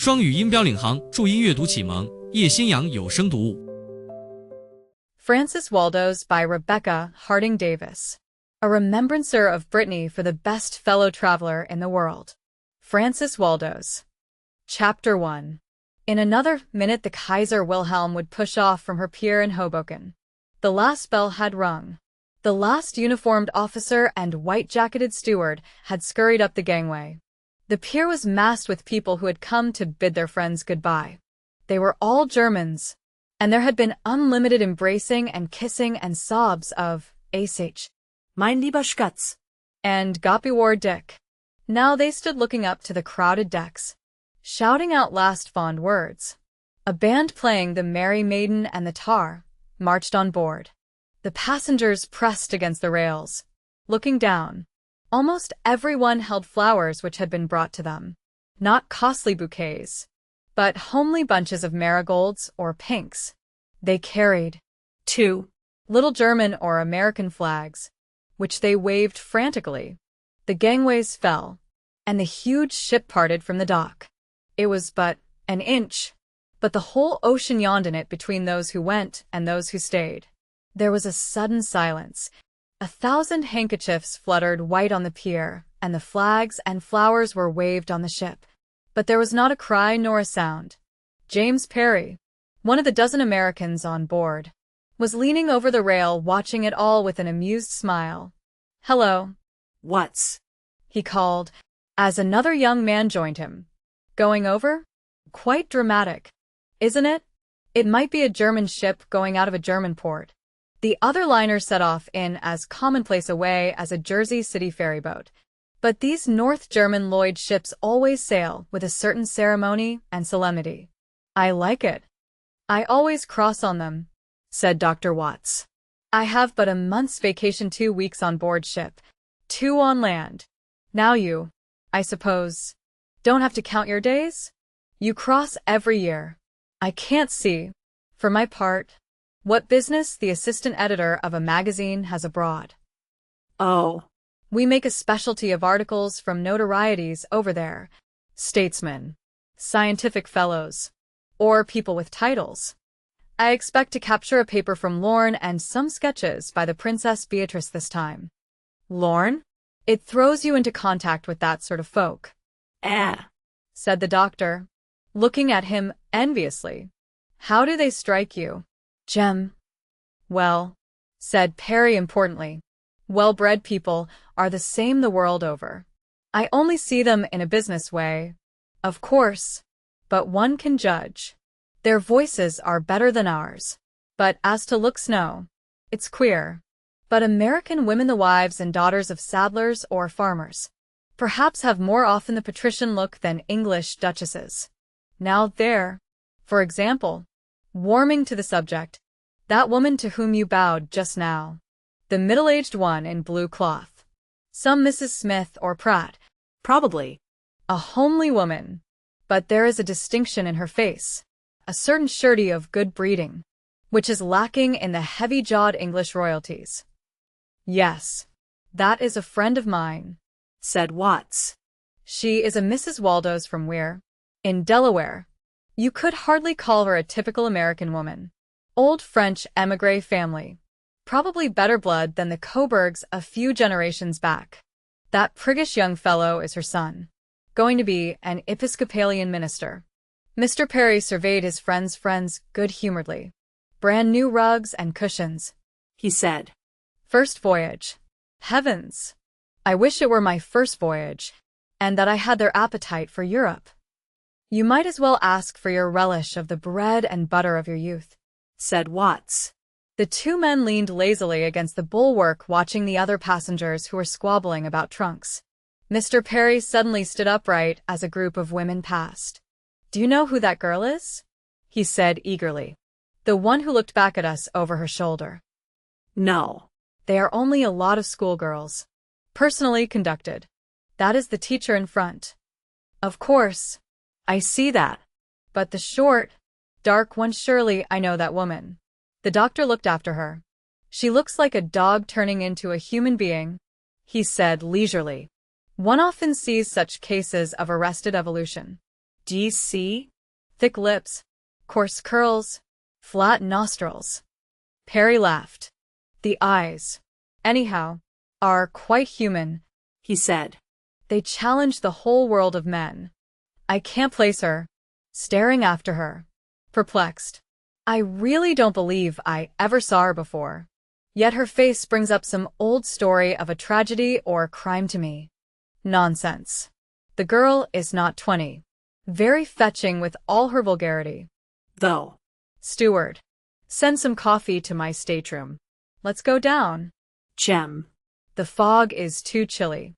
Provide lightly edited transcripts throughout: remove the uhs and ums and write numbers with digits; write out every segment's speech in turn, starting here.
双语音标领航，注音阅读启蒙，叶兴阳有声读物。Frances Waldeaux by Rebecca Harding Davis. A remembrancer of Brittany for the best fellow traveler in the world. Frances Waldeaux. Chapter 1. In another minute the Kaiser Wilhelm would push off from her pier in Hoboken. The last bell had rung. The last uniformed officer and white-jacketed steward had scurried up the gangway. The pier was massed with people who had come to bid their friends goodbye. They were all Germans, and there had been unlimited embracing and kissing and sobs of "Ach, mein lieber Schatz," and Goppi Dick. Now they stood looking up to the crowded decks, shouting out last fond words. A band playing "The Merry Maiden and the Tar" marched on board. The passengers pressed against the rails, looking down. Almost everyone held flowers which had been brought to them. Not costly bouquets, but homely bunches of marigolds or pinks. They carried, too, little German or American flags, which they waved frantically. The gangways fell, and the huge ship parted from the dock. It was but an inch, but the whole ocean yawned in it between those who went and those who stayed. There was a sudden silence. 1,000 handkerchiefs fluttered white on the pier, and the flags and flowers were waved on the ship. But there was not a cry nor a sound. James Perry, one of the dozen Americans on board, was leaning over the rail watching it all with an amused smile. "Hello." "What's?" he called, as another young man joined him. "Going over? Quite dramatic, isn't it? It might be a German ship going out of a German port." The other liner set off in as commonplace a way as a Jersey City ferryboat. But these North German Lloyd ships always sail with a certain ceremony and solemnity. "I like it. I always cross on them," said Dr. Watts. "I have but a month's vacation, 2 weeks on board ship, 2 on land. Now you, I suppose, don't have to count your days? You cross every year. I can't see, for my part, what business the assistant editor of a magazine has abroad." "Oh, we make a specialty of articles from notorieties over there, statesmen, scientific fellows, or people with titles. I expect to capture a paper from Lorne and some sketches by the Princess Beatrice this time." "Lorne? It throws you into contact with that sort of folk." Said the doctor, looking at him enviously. "How do they strike you, Jem?" "Well," said Perry importantly, "well-bred people are the same the world over. I only see them in a business way, of course, but one can judge. Their voices are better than ours. But as to looks, no. It's queer. But American women, the wives and daughters of saddlers or farmers, perhaps have more often the patrician look than English duchesses. Now there, for example, warming to the subject, that woman to whom you bowed just now, the middle-aged one in blue cloth, some Mrs. Smith or Pratt, probably, a homely woman, but there is a distinction in her face, a certain surety of good breeding, which is lacking in the heavy-jawed English royalties." "Yes, that is a friend of mine," said Watts. "She is a Mrs. Waldeaux from Weir, in Delaware. You could hardly call her a typical American woman. Old French émigré family. Probably better blood than the Coburgs a few generations back. That priggish young fellow is her son, going to be an Episcopalian minister." Mr. Perry surveyed his friends good-humoredly. "Brand new rugs and cushions," he said. "First voyage. Heavens! I wish it were my first voyage, and that I had their appetite for Europe." "You might as well ask for your relish of the bread and butter of your youth," said Watts. The two men leaned lazily against the bulwark watching the other passengers who were squabbling about trunks. Mr. Perry suddenly stood upright as a group of women passed. "Do you know who that girl is?" he said eagerly. "The one who looked back at us over her shoulder." "No. They are only a lot of schoolgirls, personally conducted. That is the teacher in front." "Of course, I see that. But the short, dark one, surely I know that woman." The doctor looked after her. "She looks like a dog turning into a human being," he said leisurely. "One often sees such cases of arrested evolution. Do you see? Thick lips, coarse curls, flat nostrils. Perry laughed. The eyes, anyhow, are quite human, he said. They challenge the whole world of men. I can't place her, staring after her, perplexed. I really don't believe I ever saw her before. Yet her face brings up some old story of a tragedy or crime to me. Nonsense. The girl is not 20. Very fetching with all her vulgarity. Though. Steward. Send some coffee to my stateroom. Let's go down. Jem. The fog is too chilly.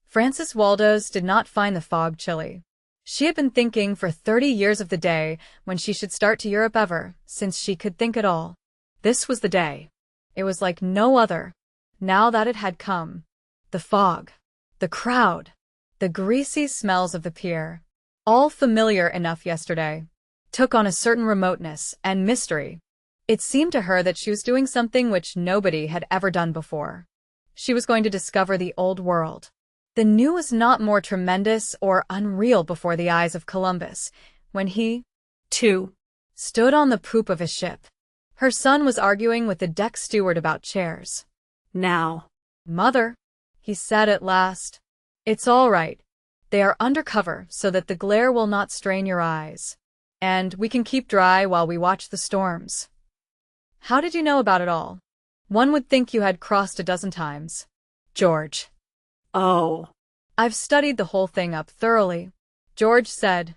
Frances Waldeaux did not find the fog chilly. She had been thinking for 30 years of the day when she should start to Europe ever, since she could think at all. This was the day. It was like no other. Now that it had come. The fog. The crowd. The greasy smells of the pier. All familiar enough yesterday. Took on a certain remoteness and mystery. It seemed to her that she was doing something which nobody had ever done before. She was going to discover the old world. The new was not more tremendous or unreal before the eyes of Columbus, when he, too, stood on the poop of his ship. Her son was arguing with the deck steward about chairs. Now, Mother, he said at last, it's all right. They are under cover so that the glare will not strain your eyes. And we can keep dry while we watch the storms. How did you know about it all? One would think you had crossed a dozen times. George. Oh. I've studied the whole thing up thoroughly, George said,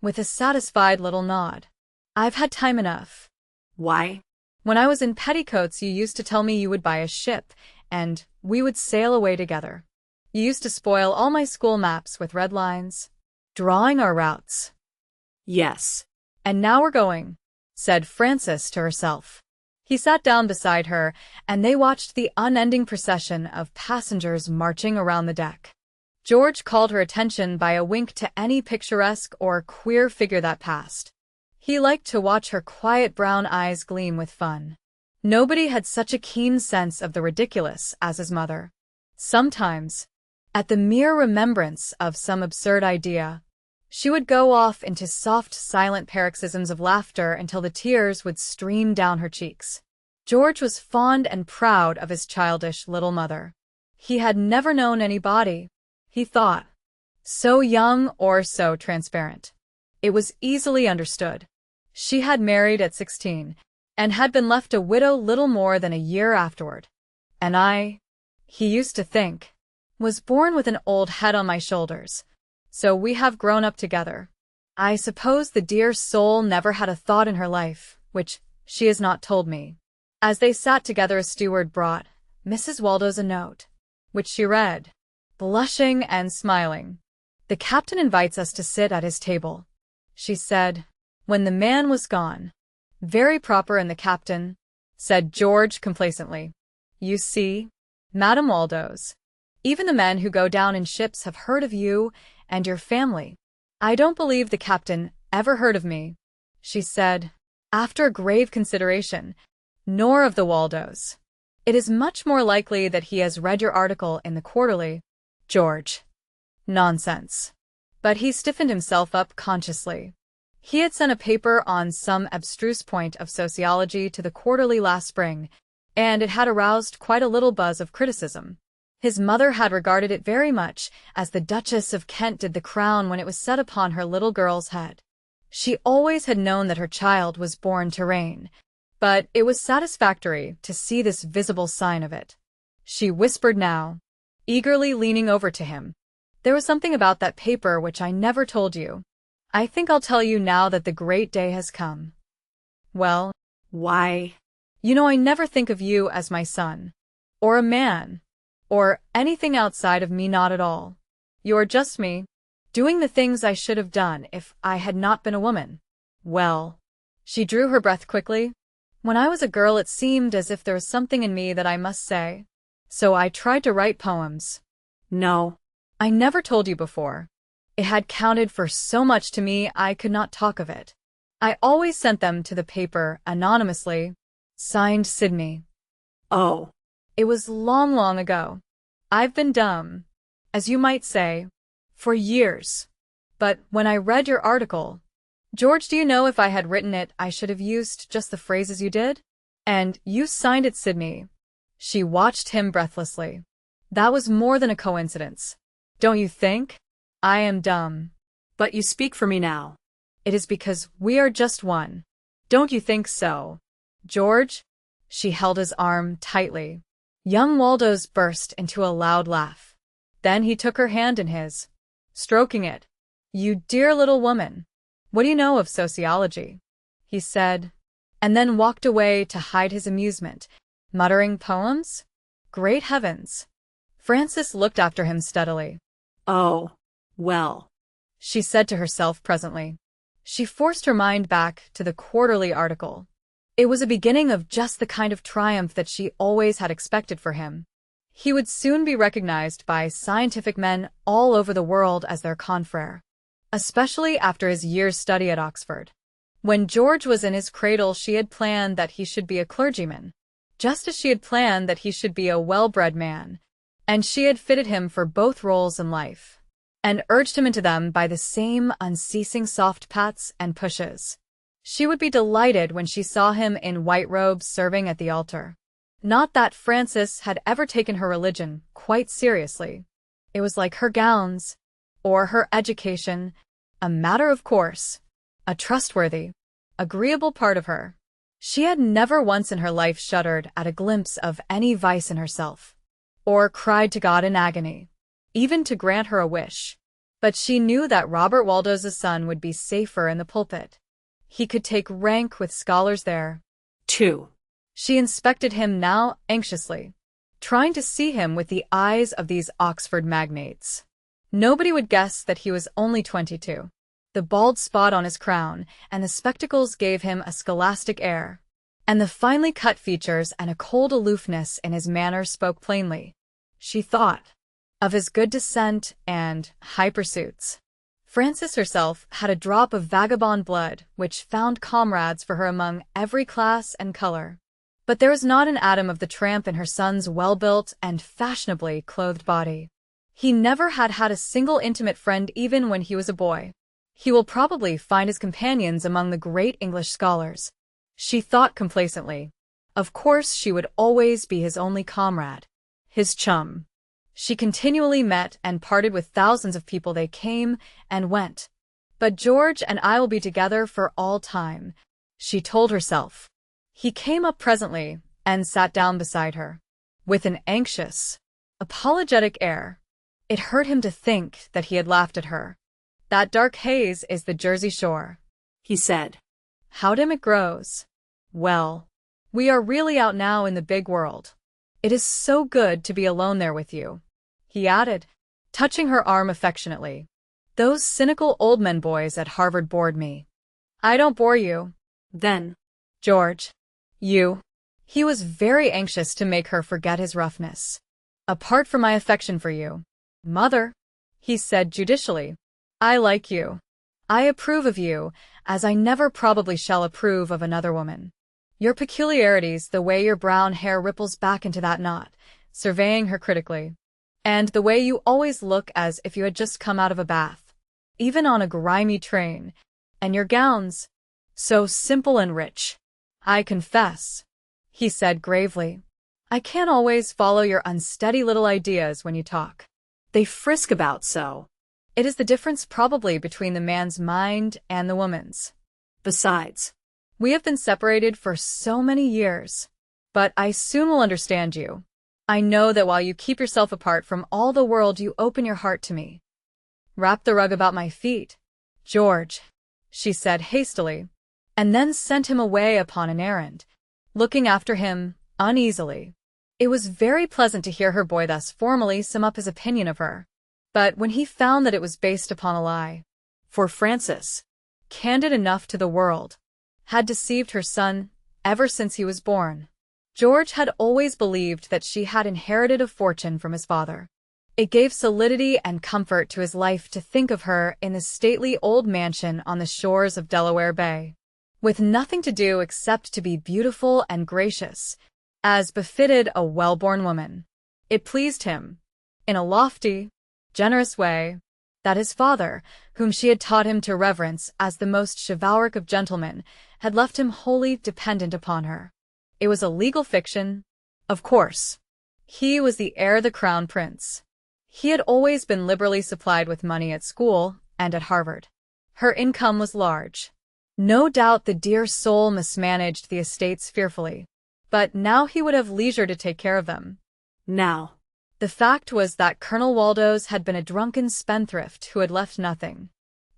with a satisfied little nod. I've had time enough. Why? When I was in petticoats, you used to tell me you would buy a ship, and we would sail away together. You used to spoil all my school maps with red lines, drawing our routes. Yes. And now we're going, said Frances to herself. He sat down beside her, and they watched the unending procession of passengers marching around the deck. George called her attention by a wink to any picturesque or queer figure that passed. He liked to watch her quiet brown eyes gleam with fun. Nobody had such a keen sense of the ridiculous as his mother. Sometimes, at the mere remembrance of some absurd idea, she would go off into soft, silent paroxysms of laughter until the tears would stream down her cheeks. George was fond and proud of his childish little mother. He had never known anybody, he thought, so young or so transparent. It was easily understood. She had married at 16, and had been left a widow little more than a year afterward. And I, he used to think, was born with an old head on my shoulders. So we have grown up together. I suppose the dear soul never had a thought in her life, which she has not told me. As they sat together, a steward brought Mrs. Waldeaux a note, which she read, blushing and smiling. The captain invites us to sit at his table, she said, when the man was gone. Very proper in the captain, said George complacently. You see, Madame Waldeaux, even the men who go down in ships have heard of you and your family. I don't believe the captain ever heard of me, she said, after grave consideration, nor of the Waldeaux. It is much more likely that he has read your article in the Quarterly, George. Nonsense. But he stiffened himself up consciously. He had sent a paper on some abstruse point of sociology to the Quarterly last spring, and it had aroused quite a little buzz of criticism. His mother had regarded it very much as the Duchess of Kent did the crown when it was set upon her little girl's head. She always had known that her child was born to reign, but it was satisfactory to see this visible sign of it. She whispered now, eagerly leaning over to him. There was something about that paper which I never told you. I think I'll tell you now that the great day has come. Well, why? You know I never think of you as my son, or a man, or anything outside of me, not at all. You're just me, doing the things I should have done if I had not been a woman. Well, she drew her breath quickly. When I was a girl it seemed as if there was something in me that I must say. So I tried to write poems. No, I never told you before. It had counted for so much to me I could not talk of it. I always sent them to the paper anonymously, signed Sydney. Oh. It was long, long ago. I've been dumb, as you might say, for years. But when I read your article, George, do you know if I had written it, I should have used just the phrases you did? And you signed it, Sydney. She watched him breathlessly. That was more than a coincidence. Don't you think? I am dumb. But you speak for me now. It is because we are just one. Don't you think so? George? She held his arm tightly. Young Waldeaux burst into a loud laugh. Then he took her hand in his, stroking it. You dear little woman. What do you know of sociology? He said, and then walked away to hide his amusement, muttering poems? Great heavens. Frances looked after him steadily. Oh, well, she said to herself presently. She forced her mind back to the quarterly article. It was a beginning of just the kind of triumph that she always had expected for him. He would soon be recognized by scientific men all over the world as their confrère, especially after his year's study at Oxford. When George was in his cradle, she had planned that he should be a clergyman, just as she had planned that he should be a well-bred man, and she had fitted him for both roles in life, and urged him into them by the same unceasing soft pats and pushes. She would be delighted when she saw him in white robes serving at the altar. Not that Frances had ever taken her religion quite seriously. It was like her gowns, or her education, a matter of course, a trustworthy, agreeable part of her. She had never once in her life shuddered at a glimpse of any vice in herself, or cried to God in agony, even to grant her a wish. But she knew that Robert Waldeau's son would be safer in the pulpit. He could take rank with scholars there, too. She inspected him now anxiously, trying to see him with the eyes of these Oxford magnates. Nobody would guess that he was only 22. The bald spot on his crown and the spectacles gave him a scholastic air, and the finely cut features and a cold aloofness in his manner spoke plainly, she thought, of his good descent and high pursuits. Frances herself had a drop of vagabond blood which found comrades for her among every class and color. But there was not an atom of the tramp in her son's well-built and fashionably clothed body. He never had had a single intimate friend even when he was a boy. He will probably find his companions among the great English scholars, she thought complacently. Of course she would always be his only comrade, his chum. She continually met and parted with thousands of people. They came and went. But George and I will be together for all time, she told herself. He came up presently and sat down beside her, with an anxious, apologetic air. It hurt him to think that he had laughed at her. That dark haze is the Jersey shore, he said. How dim it grows. Well, we are really out now in the big world. It is so good to be alone there with you, he added, touching her arm affectionately. Those cynical old men boys at Harvard bored me. I don't bore you. Then, George. You. He was very anxious to make her forget his roughness. Apart from my affection for you, Mother, he said judicially, I like you. I approve of you, as I never probably shall approve of another woman. Your peculiarities, the way your brown hair ripples back into that knot, surveying her critically, and the way you always look as if you had just come out of a bath, even on a grimy train, and your gowns, so simple and rich. I confess, he said gravely, I can't always follow your unsteady little ideas when you talk. They frisk about so. It is the difference probably between the man's mind and the woman's. Besides, we have been separated for so many years. But I soon will understand you. I know that while you keep yourself apart from all the world, you open your heart to me. Wrap the rug about my feet, George, she said hastily, and then sent him away upon an errand, looking after him uneasily. It was very pleasant to hear her boy thus formally sum up his opinion of her. But when he found that it was based upon a lie, for Frances, candid enough to the world, had deceived her son ever since he was born. George had always believed that she had inherited a fortune from his father. It gave solidity and comfort to his life to think of her in the stately old mansion on the shores of Delaware Bay, with nothing to do except to be beautiful and gracious, as befitted a well-born woman. It pleased him, in a lofty, generous way, that his father, whom she had taught him to reverence as the most chivalric of gentlemen, had left him wholly dependent upon her. It was a legal fiction, of course. He was the heir of the crown prince. He had always been liberally supplied with money at school and at Harvard. Her income was large. No doubt the dear soul mismanaged the estates fearfully, but now he would have leisure to take care of them. Now. The fact was that Colonel Waldeaux had been a drunken spendthrift who had left nothing.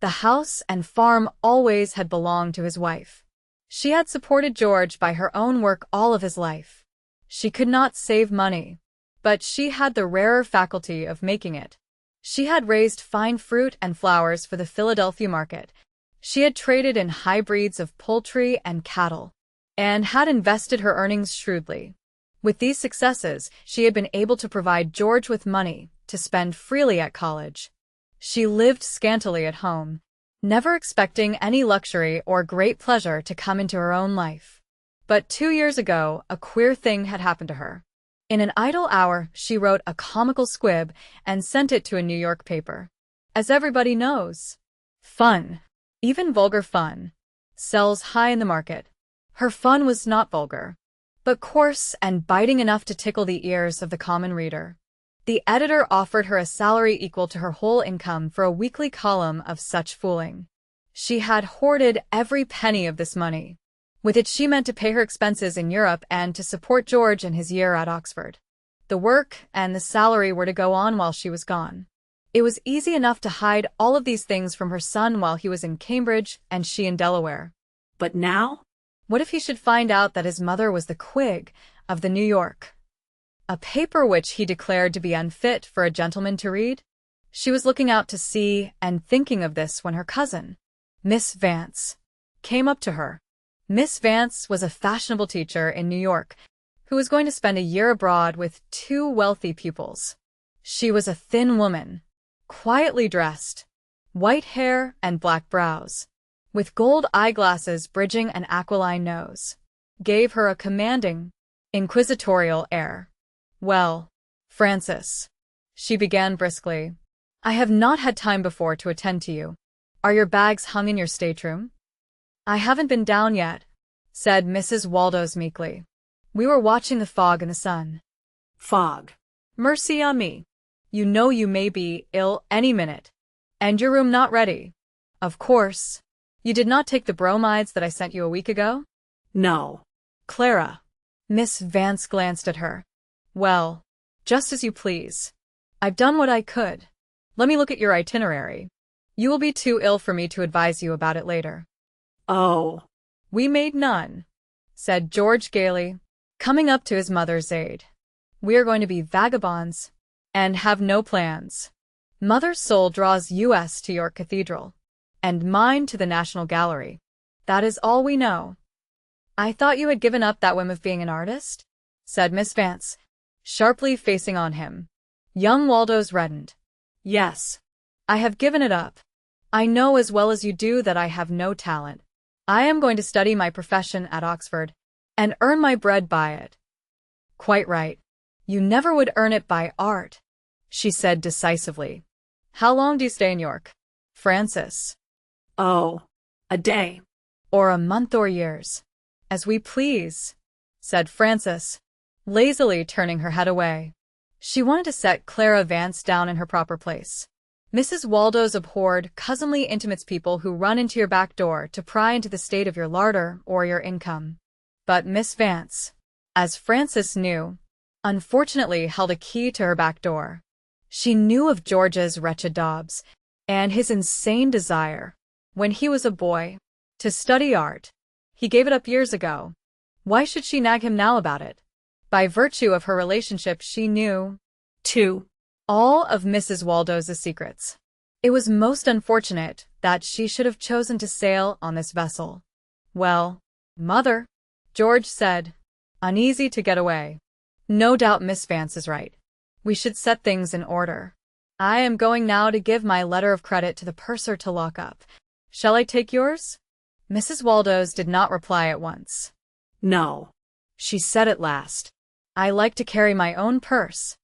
The house and farm always had belonged to his wife. She had supported George by her own work all of his life. She could not save money, but she had the rarer faculty of making it. She had raised fine fruit and flowers for the Philadelphia market. She had traded in high breeds of poultry and cattle, and had invested her earnings shrewdly. With these successes, she had been able to provide George with money to spend freely at college. She lived scantily at home, never expecting any luxury or great pleasure to come into her own life. But 2 years ago, a queer thing had happened to her. In an idle hour, she wrote a comical squib and sent it to a New York paper. As everybody knows, fun, even vulgar fun, sells high in the market. Her fun was not vulgar, but coarse and biting enough to tickle the ears of the common reader. The editor offered her a salary equal to her whole income for a weekly column of such fooling. She had hoarded every penny of this money. With it she meant to pay her expenses in Europe and to support George in his year at Oxford. The work and the salary were to go on while she was gone. It was easy enough to hide all of these things from her son while he was in Cambridge and she in Delaware. But now? What if he should find out that his mother was the Quig of the New York, a paper which he declared to be unfit for a gentleman to read? She was looking out to sea and thinking of this when her cousin, Miss Vance, came up to her. Miss Vance was a fashionable teacher in New York who was going to spend a year abroad with 2 wealthy pupils. She was a thin woman, quietly dressed, white hair and black brows, with gold eyeglasses bridging an aquiline nose, gave her a commanding, inquisitorial air. "Well, Frances," she began briskly, "I have not had time before to attend to you. Are your bags hung in your stateroom?" "I haven't been down yet," said Mrs. Waldeaux meekly. "We were watching the fog and the sun." Fog. "Mercy on me. You know you may be ill any minute. And your room not ready. Of course. You did not take the bromides that I sent you a week ago?" No. "Clara." Miss Vance glanced at her. "Well, just as you please. I've done what I could. Let me look at your itinerary. You will be too ill for me to advise you about it later." Oh. "We made none," said George gaily, coming up to his mother's aid. "We are going to be vagabonds, and have no plans. Mother's soul draws us to York Cathedral, and mine to the National Gallery. That is all we know." "I thought you had given up that whim of being an artist?" said Miss Vance, sharply facing on him. Young Waldeaux reddened. "Yes, I have given it up. I know as well as you do that I have no talent. I am going to study my profession at Oxford, and earn my bread by it." "Quite right. You never would earn it by art," she said decisively. "How long do you stay in York, Frances?" Oh. A day. "Or a month or years?" "As we please," said Frances, lazily turning her head away. She wanted to set Clara Vance down in her proper place. Mrs. Waldeaux abhorred cousinly intimates, people who run into your back door to pry into the state of your larder or your income. But Miss Vance, as Frances knew, unfortunately held a key to her back door. She knew of George's wretched daubs, and his insane desire, when he was a boy, to study art. He gave it up years ago. Why should she nag him now about it? By virtue of her relationship she knew, too, all of Mrs. Waldeaux's secrets. It was most unfortunate that she should have chosen to sail on this vessel. "Well, Mother," George said, uneasy to get away. "No doubt Miss Vance is right. We should set things in order. I am going now to give my letter of credit to the purser to lock up. Shall I take yours?" Mrs. Waldeaux did not reply at once. No. She said at last, "I like to carry my own purse."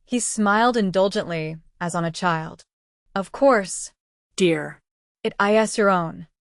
He smiled indulgently, as on a child. Of course. Dear. It is your own.